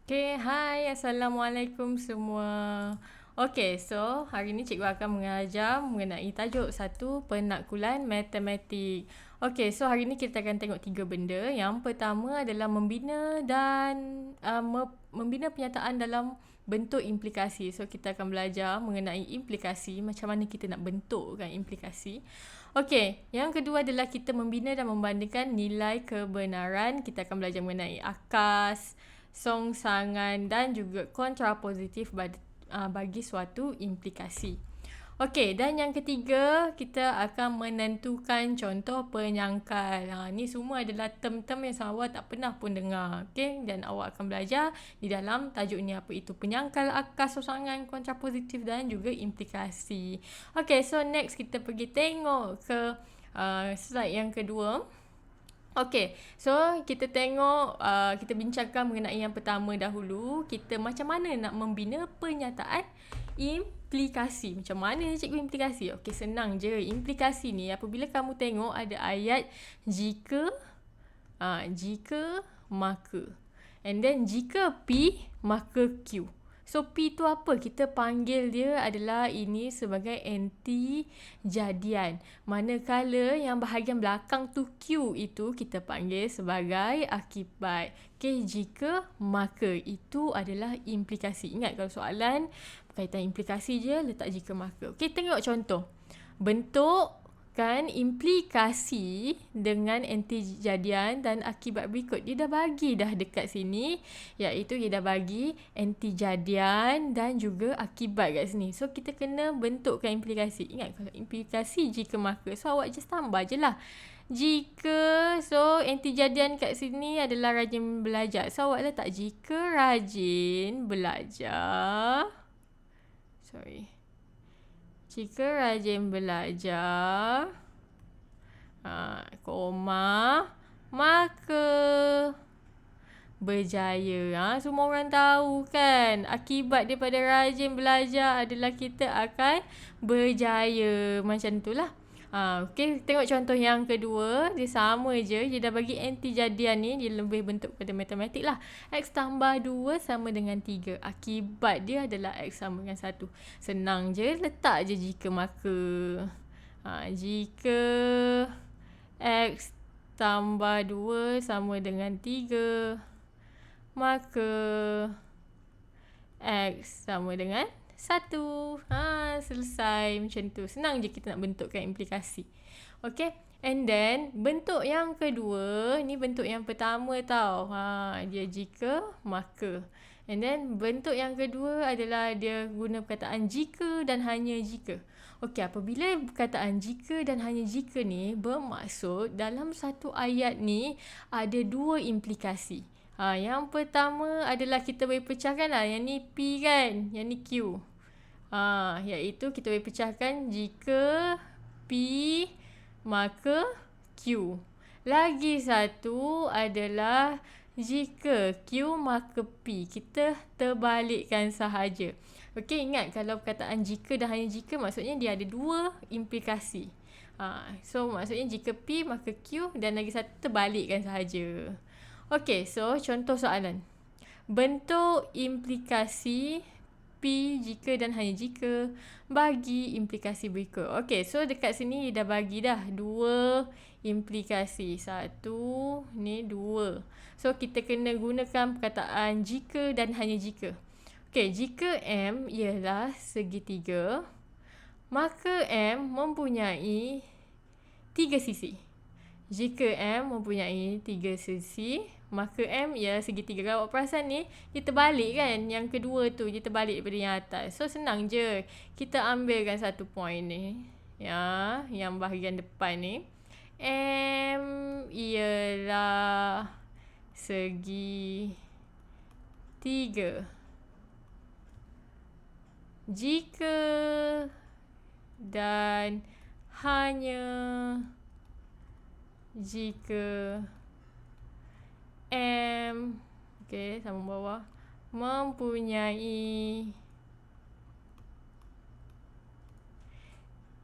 Okay, hai, Assalamualaikum semua. Okay, so hari ni cikgu akan mengajar mengenai tajuk satu penakulan matematik. Okay, so hari ni kita akan tengok 3 benda. Yang pertama adalah membina dan membina penyataan dalam bentuk implikasi. So kita akan belajar mengenai implikasi, macam mana kita nak bentukkan implikasi. Okey, yang kedua adalah kita membina dan membandingkan nilai kebenaran. Kita akan belajar mengenai akas, songsangan dan juga kontrapositif bagi suatu implikasi. Okey, dan yang ketiga, kita akan menentukan contoh penyangkal. Ni semua adalah term-term yang awak tak pernah pun dengar. Okey, dan awak akan belajar di dalam tajuk ni apa itu penyangkal, akas, songsangan, kontrapositif dan juga implikasi. Okey, so next kita pergi tengok ke slide yang kedua. Okay, so kita tengok, kita bincangkan mengenai yang pertama dahulu. Kita macam mana nak membina penyataan implikasi. Macam mana cikgu implikasi? Okay, senang je. Implikasi ni apabila kamu tengok ada ayat jika, maka. And then jika P, maka Q. So P tu apa? Kita panggil dia adalah ini sebagai anti jadian. Manakala yang bahagian belakang tu Q itu kita panggil sebagai akibat. Okay, jika maka itu adalah implikasi. Ingat kalau soalan berkaitan implikasi je letak jika maka. Okay, tengok contoh. Bentuk kan implikasi dengan anti-jadian dan akibat berikut. Dia dah bagi dah dekat sini, iaitu dia dah bagi anti-jadian dan juga akibat kat sini. So kita kena bentukkan implikasi. Ingat kalau implikasi jika maka, so awak just tambah je lah. Jika, so anti-jadian kat sini adalah rajin belajar. So awak letak jika rajin belajar. Jika rajin belajar, koma, maka berjaya. Semua orang tahu kan, akibat daripada rajin belajar adalah kita akan berjaya. Macam itulah. Okay, tengok contoh yang kedua. Dia sama je. Dia dah bagi anti jadian ni. Dia lebih bentuk pada matematik lah. X tambah 2 sama dengan 3. Akibat dia adalah X sama dengan 1. Senang je. Letak je jika maka. Jika X tambah 2 sama dengan 3, maka X sama dengan 1. Selesai macam tu. Senang je kita nak bentukkan implikasi. Okay. And then, bentuk yang kedua, ni bentuk yang pertama tau. Dia jika, maka. And then, bentuk yang kedua adalah dia guna perkataan jika dan hanya jika. Okey, apabila perkataan jika dan hanya jika ni bermaksud dalam satu ayat ni ada dua implikasi. Yang pertama adalah kita boleh pecahkan lah. Yang ni P kan, yang ni Q. Iaitu kita boleh pecahkan jika P maka Q. Lagi satu adalah jika Q maka P. Kita terbalikkan sahaja. Okey, ingat kalau perkataan jika dan hanya jika maksudnya dia ada dua implikasi. So maksudnya jika P maka Q dan lagi satu terbalikkan sahaja. Okey, so contoh soalan. Bentuk implikasi P jika dan hanya jika bagi implikasi berikut. Okey, so dekat sini dah bagi dah dua implikasi. Satu, ni dua. So kita kena gunakan perkataan jika dan hanya jika. Okey, jika M ialah segitiga, maka M mempunyai 3 sisi. Jika M mempunyai 3 sisi, maka M ialah segitiga. Kalau awak perasan ni, dia terbalik kan? Yang kedua tu, dia terbalik daripada yang atas. So, senang je. Kita ambilkan satu point ni. Yang bahagian depan ni. M ialah segitiga. Jika dan hanya jika M, sambung bawah, mempunyai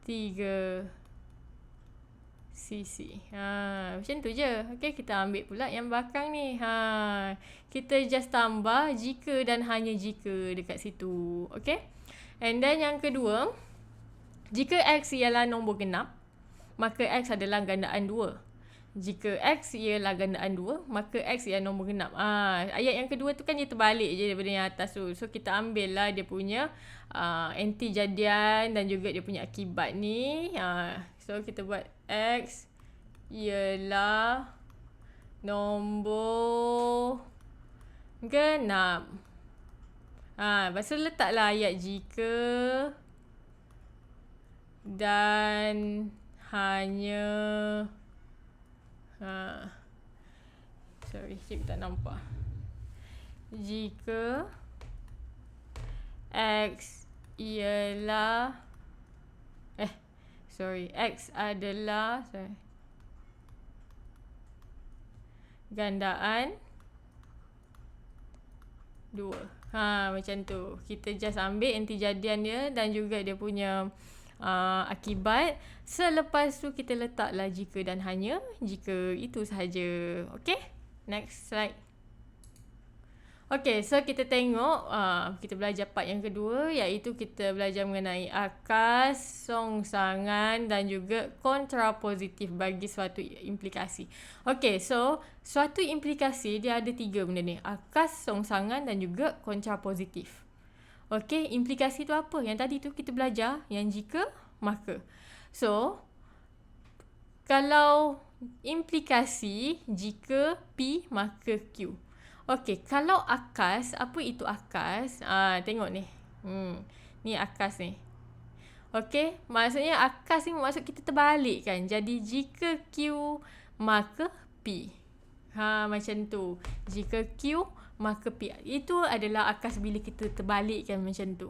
3 sisi. Macam tu je. Okay, kita ambil pula yang belakang ni. Kita just tambah jika dan hanya jika dekat situ. Okay. And then yang kedua, jika X ialah nombor genap, maka X adalah gandaan 2. Jika X ialah gandaan 2, maka X ialah nombor genap. Ayat yang kedua tu kan dia terbalik je daripada yang atas tu. So, kita ambil lah dia punya anti jadian dan juga dia punya akibat ni. So, kita buat X ialah nombor genap. Lepas tu letaklah ayat jika dan hanya sorry, cikgu tak nampak. Jika X ialah X adalah gandaan 2. Macam tu. Kita just ambil anti jadian dia dan juga dia punya akibat. Selepas tu kita letaklah jika dan hanya jika, itu sahaja. Okay, next slide. Okay, so kita tengok kita belajar part yang kedua, iaitu kita belajar mengenai akas, songsangan dan juga kontrapositif bagi suatu implikasi. Okay, so suatu implikasi dia ada 3 benda ni: akas, songsangan dan juga kontrapositif. Okay, implikasi tu apa? Yang tadi tu kita belajar yang jika, maka. So, kalau implikasi jika P maka Q. Okey, kalau akas, apa itu akas? Tengok ni. Ni akas ni. Okey, maksudnya akas ni maksud kita terbalik kan. Jadi jika Q maka P. Macam tu. Jika Q maka P. Itu adalah akas bila kita terbalikkan macam tu.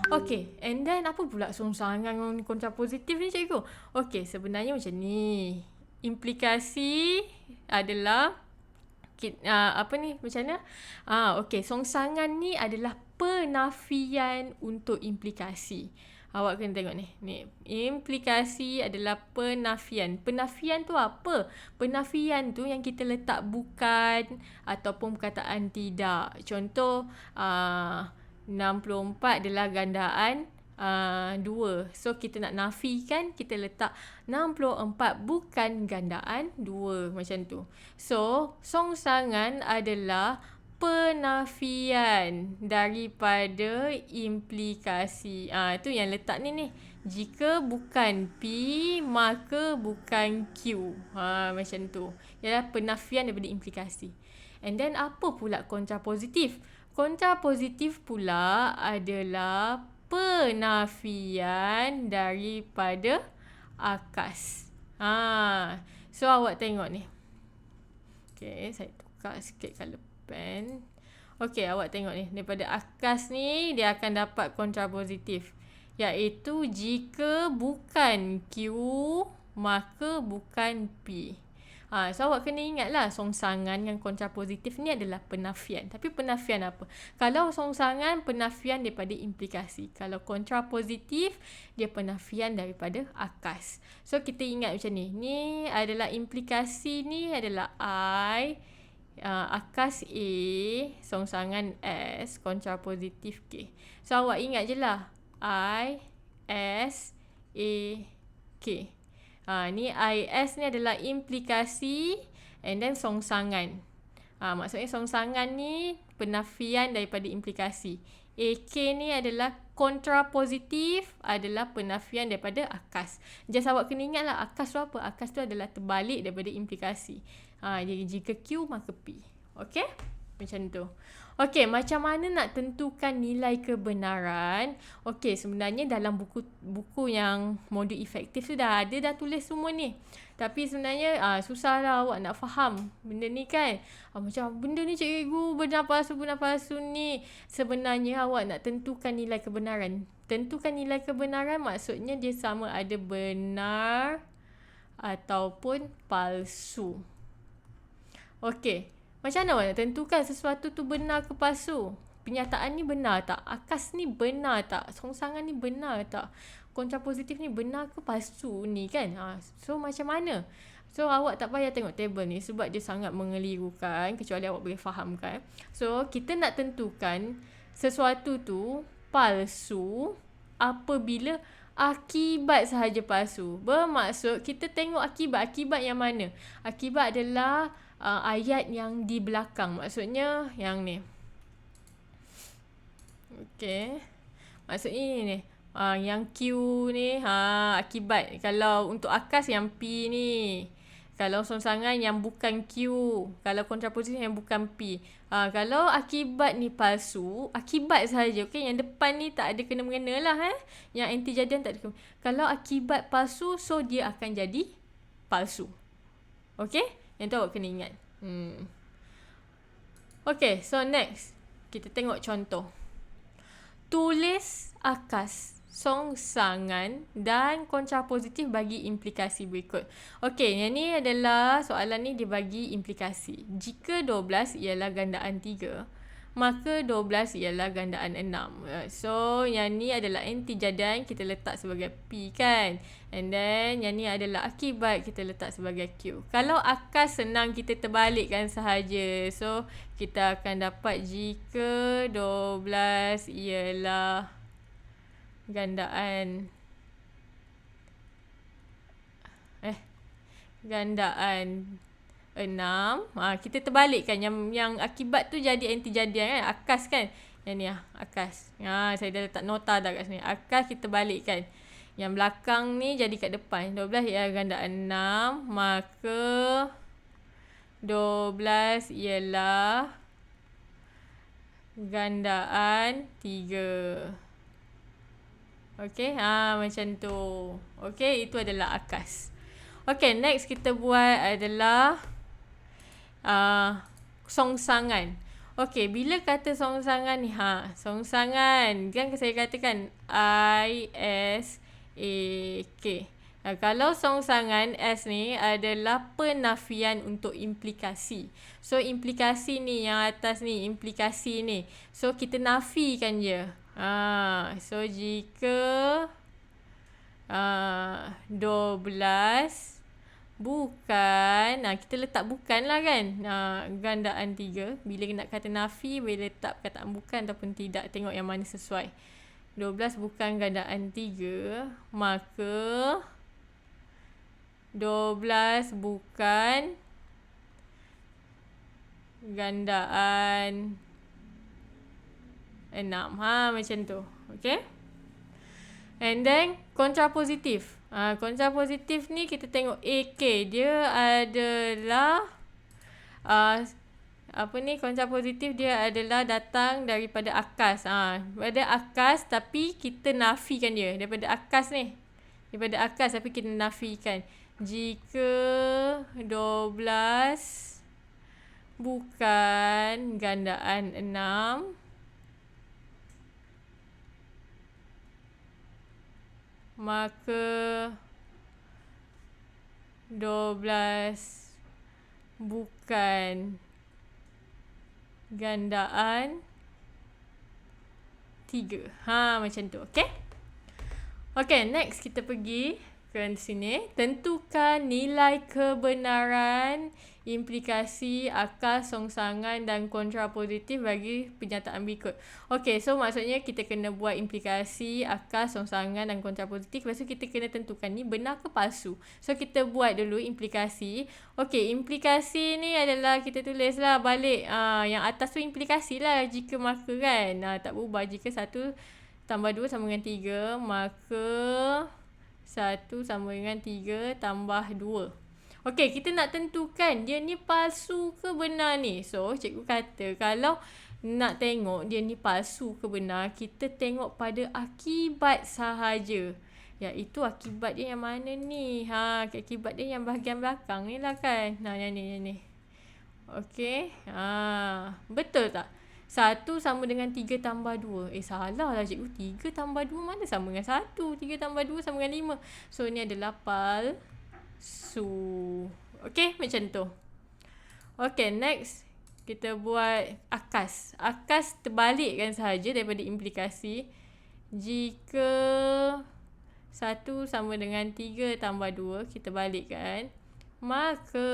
Okey, and then apa pula songsangan kontrapositif ni cikgu? Okey, sebenarnya macam ni. Implikasi adalah apa ni macam mana? Okey, songsangan ni adalah penafian untuk implikasi. Awak kena tengok ni. Implikasi adalah penafian. Penafian tu apa? Penafian tu yang kita letak bukan ataupun perkataan tidak. Contoh 64 adalah gandaan 2. So kita nak nafikan, kita letak 64 bukan gandaan 2, macam tu. So songsangan adalah penafian daripada implikasi. Itu yang letak ni. Jika bukan P maka bukan Q. Macam tu. Ialah penafian daripada implikasi. And then apa pula kontrapositif? Kontrapositif pula adalah penafian daripada akas. So awak tengok ni. Okay, saya tukar sikit colour pen. Okay, awak tengok ni. Daripada akas ni, dia akan dapat kontrapositif. Iaitu jika bukan Q, maka bukan P. So awak kena ingatlah songsangan yang kontrapositif ni adalah penafian. Tapi penafian apa? Kalau songsangan, penafian daripada implikasi. Kalau kontrapositif, dia penafian daripada akas. So kita ingat macam ni. Ni adalah implikasi ni adalah I, akas A, songsangan S, kontrapositif K. So awak ingat je lah. I, S, A, K. Ni IS ni adalah implikasi and then songsangan. Maksudnya songsangan ni penafian daripada implikasi. AK ni adalah kontrapositif, adalah penafian daripada akas. Just awak kena ingat lah akas tu apa? Akas tu adalah terbalik daripada implikasi. Jadi jika Q maka P. Okay? Macam tu. Okey, macam mana nak tentukan nilai kebenaran? Okey, sebenarnya dalam buku yang modul efektif tu dah tulis semua ni. Tapi sebenarnya susahlah awak nak faham benda ni kan. Macam benda ni cikgu benar palsu ni. Sebenarnya awak nak tentukan nilai kebenaran. Tentukan nilai kebenaran maksudnya dia sama ada benar ataupun palsu. Okey. Macam mana awak nak tentukan sesuatu tu benar ke palsu? Penyataan ni benar tak? Akas ni benar tak? Songsangan ni benar tak? kontrapositif ni benar ke palsu ni kan. So macam mana? So awak tak payah tengok table ni sebab dia sangat mengelirukan kecuali awak boleh fahamkan. So kita nak tentukan sesuatu tu palsu apabila akibat sahaja palsu. Bermaksud kita tengok akibat yang mana? Akibat adalah ayat yang di belakang. Maksudnya yang ni. Okey. Maksudnya ni. Yang Q ni akibat. Kalau untuk akas yang P ni. Kalau songsangan yang bukan Q. Kalau kontrapositif yang bukan P. Kalau akibat ni palsu, akibat sahaja. Okey, yang depan ni tak ada kena-mengena lah. Yang anti jadian tak ada kena. Kalau akibat palsu, so dia akan jadi palsu. Okey, yang tu awak kena ingat. Okey, so next. Kita tengok contoh. Tulis akas songsangan dan kontrapositif bagi implikasi berikut. Okey, yang ni adalah soalan ni dia bagi implikasi. Jika 12 ialah gandaan 3, maka 12 ialah gandaan 6. So, yang ni adalah anti jadian, kita letak sebagai P kan. And then, yang ni adalah akibat, kita letak sebagai Q. Kalau akas senang kita terbalikkan sahaja. So, kita akan dapat jika 12 ialah gandaan gandaan 6. Kita terbalikkan yang akibat tu jadi anti jadian kan. Akas kan. Yang ni akas. Saya dah letak nota dah kat sini. Akas kita balikkan. Yang belakang ni jadi kat depan. 12 ialah gandaan 6. Maka 12 ialah gandaan 3. Okey, macam tu. Okey, itu adalah akas. Okey, next kita buat adalah songsangan. Okey, bila kata songsangan ni, songsangan kan saya katakan ISAK. Kalau songsangan S ni adalah penafian untuk implikasi. So implikasi ni yang atas ni, implikasi ni. So kita nafikan je. So jika 12 bukan, kita letak bukan lah kan, gandaan 3. Bila nak kata nafi, boleh letak perkataan bukan ataupun tidak. Tengok yang mana sesuai. 12 bukan gandaan 3, maka 12 bukan gandaan 6. Macam tu. Okay. And then, kontrapositif. Kontrapositif ni kita tengok AK. Dia adalah kontrapositif dia adalah datang daripada akas. Daripada akas tapi kita nafikan dia. Daripada akas ni. Daripada akas tapi kita nafikan. Jika 12 bukan gandaan 6, maka 12 bukan gandaan 3. Macam tu. Okay. Okay, next kita pergi ke sini. Tentukan nilai kebenaran implikasi akas, songsangan dan kontrapositif bagi pernyataan berikut. Okey, so maksudnya kita kena buat implikasi akas, songsangan dan kontrapositif. Lepas tu kita kena tentukan ni benar ke palsu. So kita buat dulu implikasi. Okey, implikasi ni adalah kita tulislah balik. Yang atas tu implikasi lah jika maka kan. Tak berubah. Jika 1 tambah 2 sama dengan 3, maka 1 sama dengan 3 tambah 2. Okey, kita nak tentukan dia ni palsu ke benar ni. So, cikgu kata kalau nak tengok dia ni palsu ke benar, kita tengok pada akibat sahaja. Iaitu akibat dia yang mana ni? Akibat dia yang bahagian belakang ni lah kan. Yang ni. Okey. Betul tak? 1 sama dengan 3 tambah 2. Salah lah cikgu. 3 tambah 2 mana sama dengan 1? 3 tambah 2 sama dengan 5. So, ni adalah palsu. Okay, macam tu. Okay, next. Kita buat akas. Akas terbalikkan sahaja daripada implikasi. Jika 1 sama dengan 3 tambah 2. Kita balikkan. Maka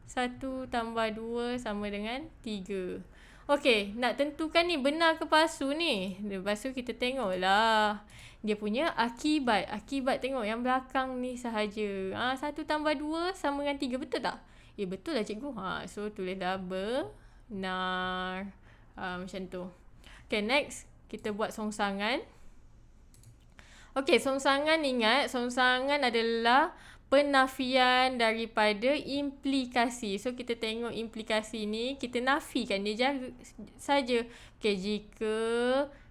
1 tambah 2 sama dengan 3. Okey, nak tentukan ni benar ke palsu ni. Lepas tu kita tengoklah dia punya akibat. Akibat tengok yang belakang ni sahaja. 1 tambah 2 sama dengan 3. Betul tak? Betul lah cikgu. So tulislah benar. Macam tu. Okay, next. Kita buat songsangan. Okey, songsangan ingat. Songsangan adalah penafian daripada implikasi. So, kita tengok implikasi ni, kita nafikan dia saja. Okey, jika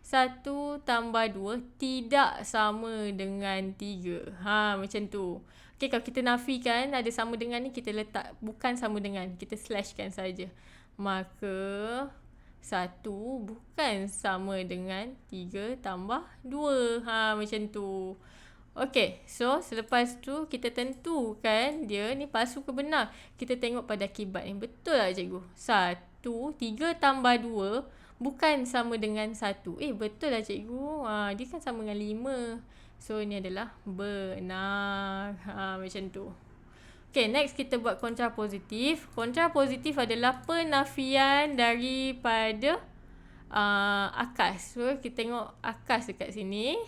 1 tambah 2 tidak sama dengan 3. Macam tu. Okey, kalau kita nafikan ada sama dengan ni, kita letak bukan sama dengan. Kita slashkan saja. Maka 1 bukan sama dengan 3 tambah 2. Macam tu. Okey, so selepas tu kita tentukan dia ni palsu ke benar. Kita tengok pada akibat ni. Betul tak cikgu? 3 tambah 2 bukan sama dengan 1. Betul lah cikgu. Dia kan sama dengan 5. So, ni adalah benar. Macam tu. Okay, next kita buat kontrapositif. Kontrapositif adalah penafian daripada akas. So, kita tengok akas dekat sini.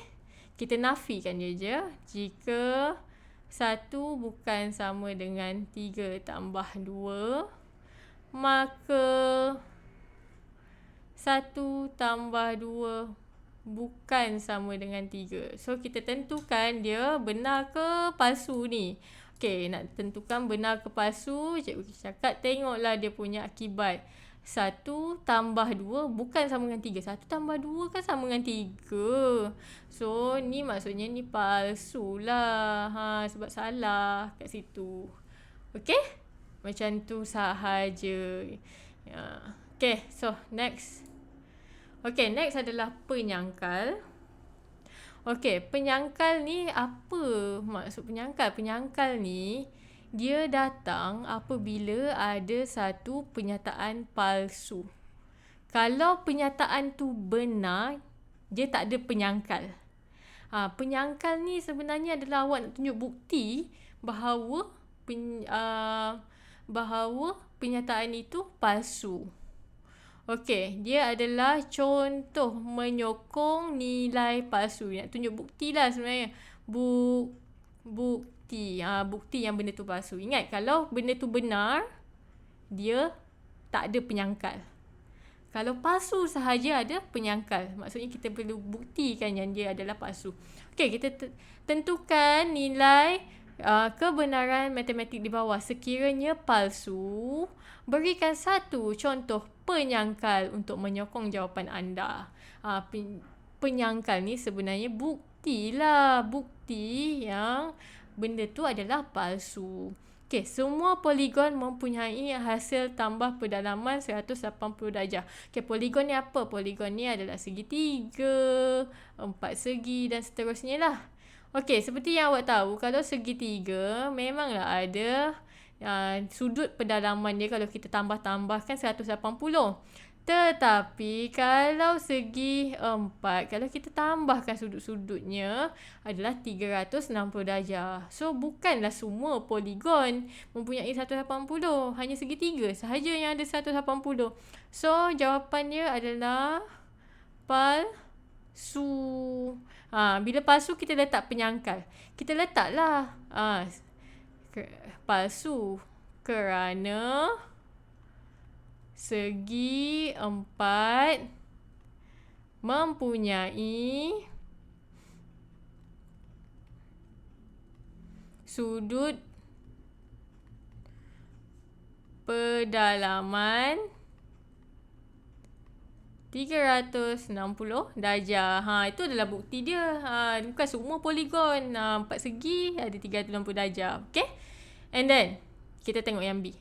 Kita nafikan dia je. Jika 1 bukan sama dengan 3 tambah 2, maka 1 tambah 2 bukan sama dengan 3. So, kita tentukan dia benar ke palsu ni. Okay, nak tentukan benar ke palsu, cikgu cakap tengoklah dia punya akibat. 1 tambah 2 bukan sama dengan 3. 1 tambah 2 kan sama dengan 3. So, ni maksudnya ni palsu lah. Sebab salah kat situ. Okay? Macam tu sahaja. Okay, so next. Okay, next adalah penyangkal. Okay, penyangkal ni apa maksud penyangkal? Penyangkal ni dia datang apabila ada satu penyataan palsu. Kalau penyataan tu benar, dia tak ada penyangkal. Penyangkal ni sebenarnya adalah awak nak tunjuk bukti bahawa penyataan itu palsu. Okey, dia adalah contoh menyokong nilai palsu. Nak tunjuk bukti lah sebenarnya. Bukti. Bukti yang benda tu palsu. Ingat, kalau benda tu benar, dia tak ada penyangkal. Kalau palsu sahaja ada penyangkal. Maksudnya kita perlu buktikan yang dia adalah palsu. Okey, kita tentukan nilai kebenaran matematik di bawah. Sekiranya palsu, berikan satu contoh penyangkal untuk menyokong jawapan anda. Penyangkal ni sebenarnya bukti lah. Bukti yang benda tu adalah palsu. Okey, semua poligon mempunyai hasil tambah pendalaman 180 darjah. Okey, poligon ni apa? Poligon ni adalah segitiga, 4 segi dan seterusnya lah. Okey, seperti yang awak tahu, kalau segitiga memanglah ada sudut pendalaman dia kalau kita tambah-tambahkan 180. Tetapi kalau segi 4, kalau kita tambahkan sudut-sudutnya adalah 360 darjah. So, bukanlah semua poligon mempunyai 180. Hanya segitiga sahaja yang ada 180. So, jawapannya adalah palsu. Bila palsu, kita letak penyangkal. Kita letaklah palsu kerana segi 4 mempunyai sudut pendalaman 360 darjah. Itu adalah bukti dia. Bukan semua poligon 4 segi ada 360 darjah. Okay? And then, kita tengok yang B.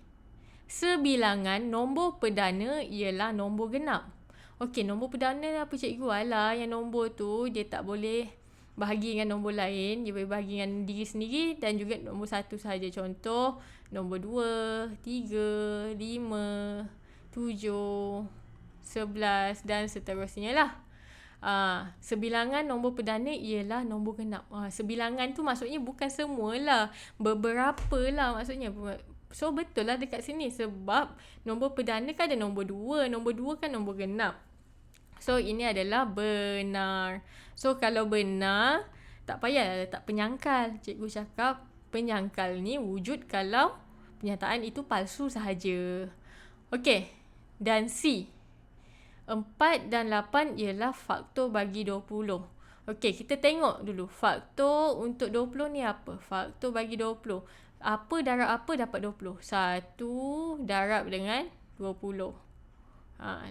Sebilangan nombor perdana ialah nombor genap. Okey, nombor perdana apa cikgu? Alah, yang nombor tu dia tak boleh bahagi dengan nombor lain. Dia boleh bahagi dengan diri sendiri dan juga nombor satu sahaja. Contoh, nombor 2, 3, 5, 7, 11 dan seterusnya lah. Sebilangan nombor perdana ialah nombor genap. Sebilangan tu maksudnya bukan semualah. Beberapa lah maksudnya. So betul lah dekat sini sebab nombor perdana kan ada nombor 2. Nombor 2 kan nombor genap. So ini adalah benar. So kalau benar, tak payah letak penyangkal. Cikgu cakap penyangkal ni wujud kalau penyataan itu palsu sahaja. Okey. Dan C. 4 dan 8 ialah faktor bagi 20. Okey, kita tengok dulu. Faktor untuk 20 ni apa? Faktor bagi 20. Apa darab apa dapat 20? 1 darab dengan 20.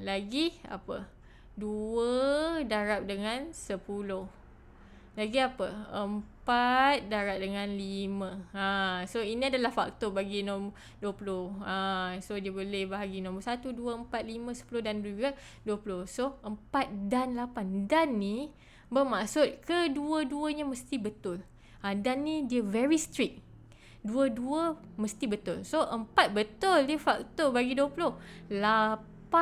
Lagi apa? 2 darab dengan 10. Lagi apa? 4 darab dengan 5. So ini adalah faktor bagi nombor 20. So dia boleh bahagi nombor 1, 2, 4, 5, 10 dan juga 20. So 4 dan 8. Dan ni bermaksud kedua-duanya mesti betul. Dan ni dia very strict. Dua-dua mesti betul. So 4 betul dia faktor bagi 20. 8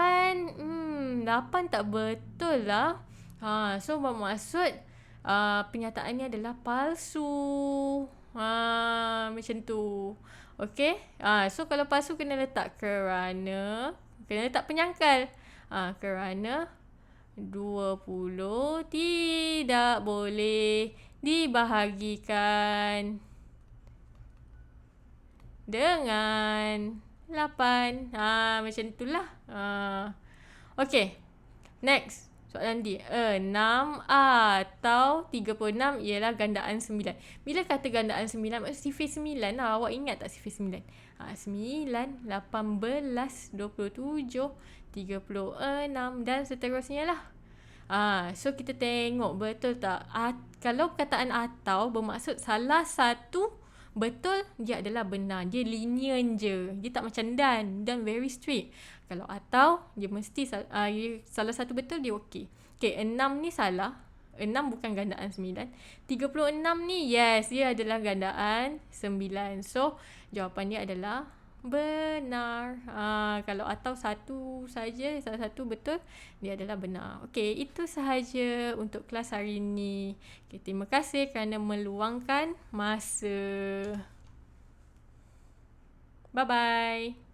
tak betul lah. So bermaksud penyataan ni adalah palsu. Macam tu. Okey. So kalau palsu kena letak kerana, kena letak penyangkal. Kerana 20 tidak boleh dibahagikan dengan 8. Macam itulah. Okey. Next. Soalan D. 6 atau 36 ialah gandaan 9. Bila kata gandaan 9, maksud sifir 9 lah. Awak ingat tak sifir 9? 9, 18, 27, 36 dan seterusnya lah. So kita tengok betul tak. Kalau perkataan atau bermaksud salah satu betul, dia adalah benar. Dia linear je. Dia tak macam dan. Dan very straight. Kalau atau, dia mesti salah satu betul, dia okey. Okay, 6 ni salah. 6 bukan gandaan 9. 36 ni, yes, dia adalah gandaan 9. So, jawapan dia adalah benar. Kalau atau satu saja, salah satu betul, dia adalah benar. Okey, itu sahaja untuk kelas hari ini. Okay, terima kasih kerana meluangkan masa. Bye-bye.